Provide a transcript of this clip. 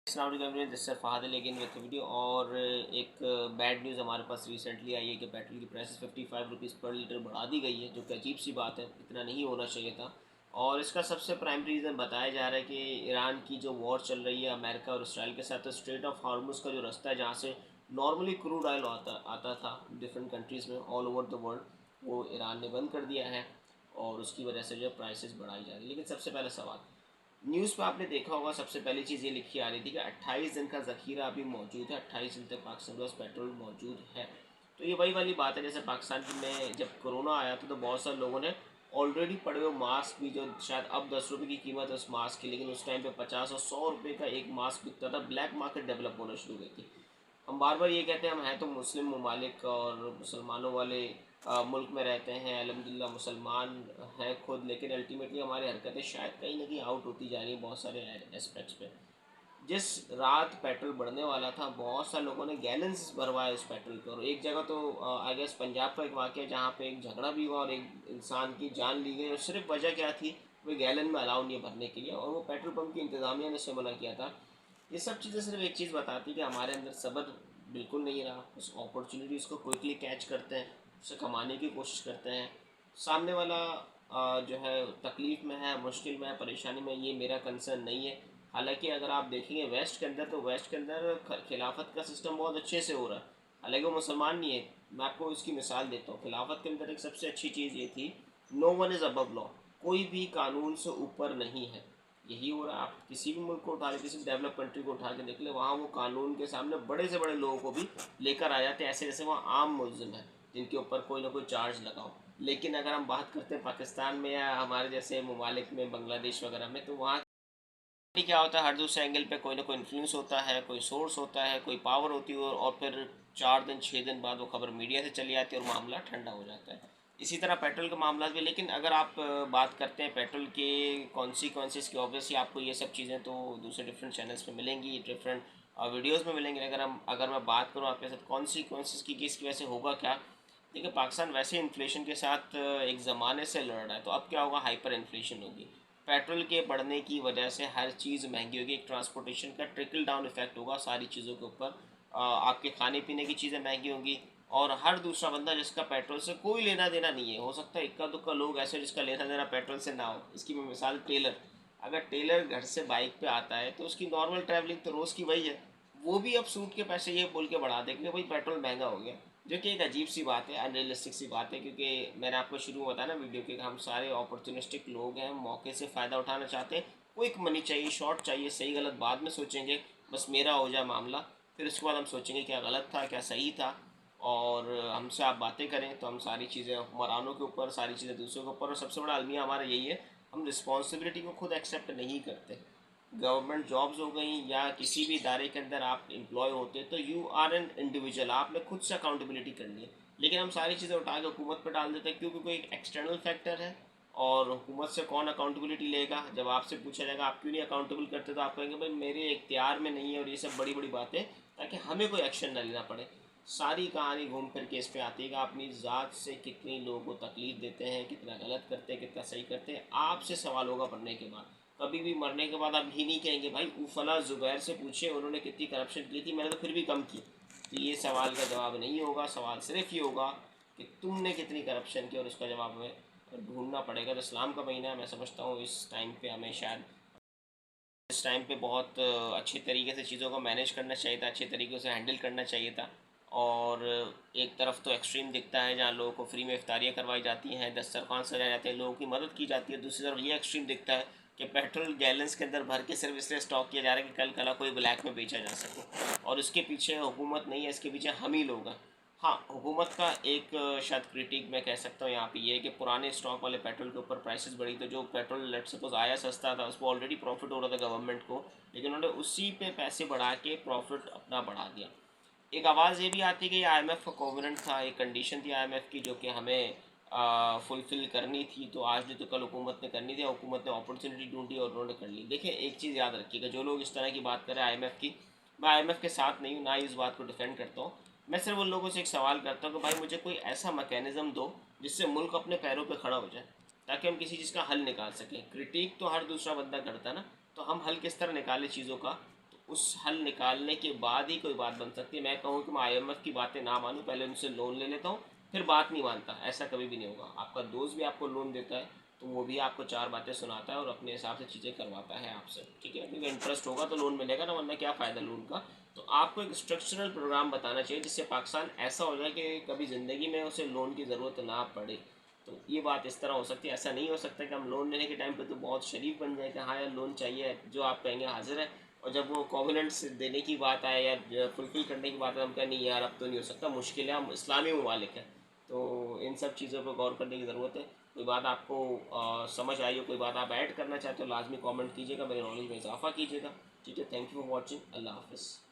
फहद लेकिन with video और एक बैड न्यूज़ हमारे पास रिसेंटली आई है कि पेट्रोल की प्राइस 55 रुपीज़ पर लीटर बढ़ा दी गई है, जो कि अजीब सी बात है, इतना नहीं होना चाहिए था। और इसका सबसे प्राइमरी रीज़न बताया जा रहा है कि ईरान की जो वॉर चल रही है अमेरिका और इसराइल के साथ, तो स्ट्रेट ऑफ हार्मुज़ का जो रास्ता है जहाँ से नॉर्मली क्रूड ऑयल आता आता था डिफरेंट कंट्रीज़ में ऑल ओवर द वर्ल्ड, वो ईरान ने बंद कर दिया है और उसकी वजह से जो प्राइसेस बढ़ाई जा रही है। लेकिन सबसे पहला सवाल, न्यूज़ पे आपने देखा होगा, सबसे पहली चीज़ ये लिखी आ रही थी कि 28 दिन का ज़ख़ीरा अभी मौजूद है, 28 दिन तक पाकिस्तान के पास पेट्रोल मौजूद है। तो ये वही वाली बात है, जैसे पाकिस्तान में जब कोरोना आया था तो बहुत सारे लोगों ने ऑलरेडी पड़े हुए मास्क भी, जो शायद अब 10 रुपये की कीमत है उस मास्क की, लेकिन उस टाइम पे 50 और 100 रुपये का एक मास्क बिकता था, ब्लैक मार्केट डेवलप होना शुरू हुई थी। हम बार बार ये कहते हैं हम हैं तो मुस्लिम ममालिक और मुसलमानों वाले मुल्क में रहते हैं, अल्हम्दुलिल्लाह मुसलमान हैं खुद, लेकिन अल्टीमेटली हमारी हरकतें शायद कहीं ना कहीं आउट होती जा रही हैं बहुत सारे एस्पेक्ट्स पे। जिस रात पेट्रोल बढ़ने वाला था बहुत सारे लोगों ने गैलन्स भरवाए उस पेट्रोल पर, और एक जगह तो आई गेस पंजाब का एक वाक़या जहाँ पे एक झगड़ा भी हुआ और एक इंसान की जान ली गई, और सिर्फ वजह क्या थी, वो गैलन में अलाउ नहीं भरने के लिए, और वो पेट्रोल पंप की इंतज़ामिया ने उसे मना किया था। ये सब चीज़ें सिर्फ एक चीज़ बताती कि हमारे अंदर सब्र बिल्कुल नहीं रहा, उस अपॉर्चुनिटीज़ को क्विकली कैच करते हैं, उसे कमाने की कोशिश करते हैं। सामने वाला जो है तकलीफ़ में है, मुश्किल में है, परेशानी में, ये मेरा कंसर्न नहीं है। हालांकि अगर आप देखेंगे वेस्ट के अंदर, तो वेस्ट के अंदर खिलाफत का सिस्टम बहुत अच्छे से हो रहा है, हालांकि वो मुसलमान नहीं है। मैं आपको इसकी मिसाल देता हूँ, खिलाफत के अंदर एक सबसे अच्छी चीज़ ये थी, no one is above law, कोई भी कानून से ऊपर नहीं है। यही हो रहा है, आप किसी भी मुल्क को उठा ले, किसी भी डेवलप कंट्री को उठा के देख ले, वहाँ वो कानून के सामने बड़े से बड़े लोगों को भी लेकर आ जाते हैं, ऐसे जैसे वहाँ आम मुलजिम है जिनके ऊपर कोई ना कोई चार्ज लगाओ। लेकिन अगर हम बात करते हैं पाकिस्तान में या हमारे जैसे ममालिक में, बांग्लादेश वगैरह में, तो वहाँ क्या होता है, हर दूसरे एंगल पे कोई ना कोई इन्फ्लुएंस होता है, कोई सोर्स होता है, कोई पावर होती है, और फिर 4 दिन 6 दिन बाद वो खबर मीडिया से चली आती है और मामला ठंडा हो जाता है। इसी तरह पेट्रोल का मामला भी। लेकिन अगर आप बात करते हैं पेट्रोल के कॉन्सिक्वेंसेस की, ऑब्वियसली आपको ये सब चीज़ें तो दूसरे डिफरेंट चैनल्स पे मिलेंगी, डिफरेंट वीडियोस में मिलेंगी। अगर मैं बात करूँ आपके साथ कॉन्सिक्वेंसेस की कि इसकी वजह से होगा क्या, देखिए पाकिस्तान वैसे इन्फ्लेशन के साथ एक ज़माने से लड़ रहा है, तो अब क्या होगा, हाइपर इन्फ्लेशन होगी। पेट्रोल के बढ़ने की वजह से हर चीज़ महंगी होगी, एक ट्रांसपोर्टेशन का ट्रिकल डाउन इफेक्ट होगा सारी चीज़ों के ऊपर। आपके खाने पीने की चीज़ें महंगी होंगी, और हर दूसरा बंदा जिसका पेट्रोल से कोई लेना देना नहीं है, हो सकता है इक्का दुक्का लोग ऐसे जिसका लेना देना पेट्रोल से ना हो। इसकी मैं मिसाल, टेलर, अगर टेलर घर से बाइक पे आता है तो उसकी नॉर्मल ट्रैवलिंग तो रोज़ की वही है, वो भी अब सूट के पैसे ये बोल के बढ़ा देंगे भाई पेट्रोल महंगा हो गया, जो कि एक अजीब सी बात है, अनरियलिस्टिक सी बात है। क्योंकि मैंने आपको शुरू में बताया ना वीडियो के, हम सारे अपॉर्चुनिस्टिक लोग हैं, मौके से फ़ायदा उठाना चाहते हैं, क्विक मनी चाहिए, शॉर्ट चाहिए, सही गलत बाद में सोचेंगे, बस मेरा हो जाए मामला, फिर उसके बाद हम सोचेंगे क्या गलत था क्या सही था। और हमसे आप बातें करें तो हम सारी चीज़ें हुक्मरानों के ऊपर, सारी चीज़ें दूसरों के ऊपर, और सबसे बड़ा अलमिया हमारा यही है, हम रिस्पॉन्सिबिलिटी को खुद एक्सेप्ट नहीं करते। गवर्नमेंट जॉब्स हो गई या किसी भी इदारे के अंदर आप एम्प्लॉय होते हैं तो यू आर एन इंडिविजुअल, आपने खुद से अकाउंटेबिलिटी करनी है। लेकिन हम सारी चीज़ें उठा के हुकूमत पर डाल देते हैं, क्योंकि कोई एक एक्सटर्नल फैक्टर है, और हुकूमत से कौन अकाउंटेबिलिटी लेगा। जब आपसे पूछा जाएगा आप क्यों नहीं अकाउंटेबल करते, तो आप कहेंगे भाई मेरे इख्तियार में नहीं है, और ये सब बड़ी बड़ी बातें, ताकि हमें कोई एक्शन ना लेना पड़े। सारी कहानी घूम फिर के इस पे आती है कि आप अपनी ज़ात से कितनी लोगों को तकलीफ़ देते हैं, कितना गलत करते हैं, कितना सही करते हैं, आपसे सवाल होगा मरने के बाद। कभी भी मरने के बाद आप ही नहीं कहेंगे भाई ऊफला ज़ुबैर से पूछे उन्होंने कितनी करप्शन की थी, मैंने तो फिर भी कम की। तो ये सवाल का जवाब नहीं होगा, सवाल सिर्फ ये होगा कि तुमने कितनी करप्शन की, और उसका जवाब हमें ढूंढना पड़ेगा। तो इस्लाम का महीना है, मैं समझता हूँ इस टाइम पे हमें शायद, इस टाइम पे बहुत अच्छे तरीके से चीज़ों को मैनेज करना चाहिए था, अच्छे तरीके से हैंडल करना चाहिए था। और एक तरफ तो एक्सट्रीम दिखता है जहाँ लोगों को फ्री में इफ्तारियाँ करवाई जाती हैं, दस्तरखान सजाए जाते हैं, लोगों की मदद की जाती है। दूसरी तरफ ये एक्सट्रीम दिखता है कि पेट्रोल गैलन्स के अंदर भर के सिर्फ इसलिए स्टॉक किया जा रहा है कि कल कला कोई ब्लैक में बेचा जा सके, और इसके पीछे हुकूमत नहीं है, इसके पीछे हम ही लोग हैं। हाँ, हुकूमत का एक शायद क्रिटिक मैं कह सकता हूँ यहाँ पे ये है कि पुराने स्टॉक वाले पेट्रोल के ऊपर प्राइसेस बढ़ी, तो जो पेट्रोल लेट सपोज आया सस्ता था, उसको ऑलरेडी प्रॉफिट हो रहा था गवर्नमेंट को, लेकिन उन्होंने उसी पे पैसे बढ़ा के प्रॉफिट अपना बढ़ा दिया। एक आवाज़ ये भी आती है कि आईएमएफ का कोवेनेंट था, एक कंडीशन थी आईएमएफ की जो कि हमें फुलफ़िल करनी थी, तो आज नहीं तो कल हुकूमत ने करनी थी, हुकूमत ने अपॉर्चुनिटी ढूंढी और उन्होंने कर ली। देखिए एक चीज़ याद रखिएगा, जो लोग इस तरह की बात करें आईएमएफ की, मैं आईएमएफ के साथ नहीं हूँ, ना ही इस बात को डिफेंड करता हूँ। मैं सिर्फ उन लोगों से एक सवाल करता हूँ कि भाई मुझे कोई ऐसा मैकेनिज़्म दो जिससे मुल्क अपने पैरों पर खड़ा हो जाए, ताकि हम किसी चीज़ का हल निकाल सकें। क्रिटिक तो हर दूसरा बंदा करता है ना, तो हम हल किस तरह निकालें चीज़ों का, उस हल निकालने के बाद ही कोई बात बन सकती है। मैं कहूँ कि मैं IMF की बातें ना मानूँ, पहले उनसे लोन ले लेता हूँ, फिर बात नहीं मानता, ऐसा कभी भी नहीं होगा। आपका दोस्त भी आपको लोन देता है तो वो भी आपको 4 बातें सुनाता है और अपने हिसाब से चीज़ें करवाता है आपसे, ठीक है, क्योंकि इंटरेस्ट होगा तो लोन मिलेगा ना, वरना क्या फ़ायदा लोन का। तो आपको एक स्ट्रक्चरल प्रोग्राम बताना चाहिए जिससे पाकिस्तान ऐसा हो जाए कि कभी ज़िंदगी में उसे लोन की ज़रूरत ना पड़े। तो ये बात इस तरह हो सकती है। ऐसा नहीं हो सकता कि हम लोन लेने के टाइम पे तो बहुत शरीफ बन जाए कि हाँ यार लोन चाहिए, जो आप कहेंगे हाजिर है, और जब वो कॉविनेंट्स देने की बात आए या फुलफिल करने की बात आए, हम कहें नहीं यार अब तो नहीं हो सकता, मुश्किल है, हम इस्लामी ममालिक हैं। तो इन सब चीज़ों पर गौर करने की ज़रूरत है। कोई बात आपको समझ आई हो, कोई बात आप ऐड करना चाहते हो, लाजमी कमेंट कीजिएगा, मेरे नॉलेज में इजाफा कीजिएगा। ठीक है, थैंक यू फॉर वॉचिंग, अल्लाह हाफिज़।